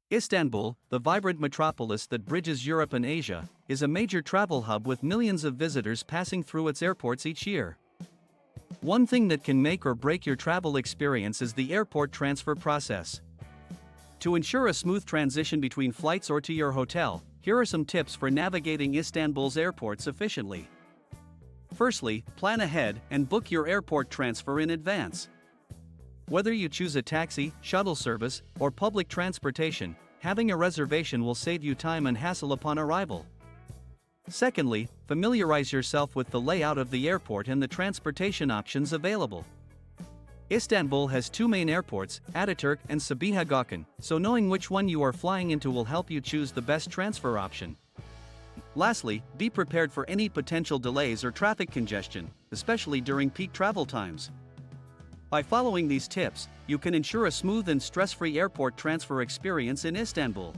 Istanbul, the vibrant metropolis that bridges Europe and Asia, is a major travel hub with millions of visitors passing through its airports each year. One thing that can make or break your travel experience is the airport transfer process. To ensure a smooth transition between flights or to your hotel, here are some tips for navigating Istanbul's airports efficiently. Firstly, plan ahead and book your airport transfer in advance. Whether you choose a taxi, shuttle service, or public transportation, having a reservation will save you time and hassle upon arrival. Secondly, familiarize yourself with the layout of the airport and the transportation options available. Istanbul has two main airports, Ataturk and Sabiha Gökçen, so knowing which one you are flying into will help you choose the best transfer option. Lastly, be prepared for any potential delays or traffic congestion, especially during peak travel times. By following these tips, you can ensure a smooth and stress-free airport transfer experience in Istanbul.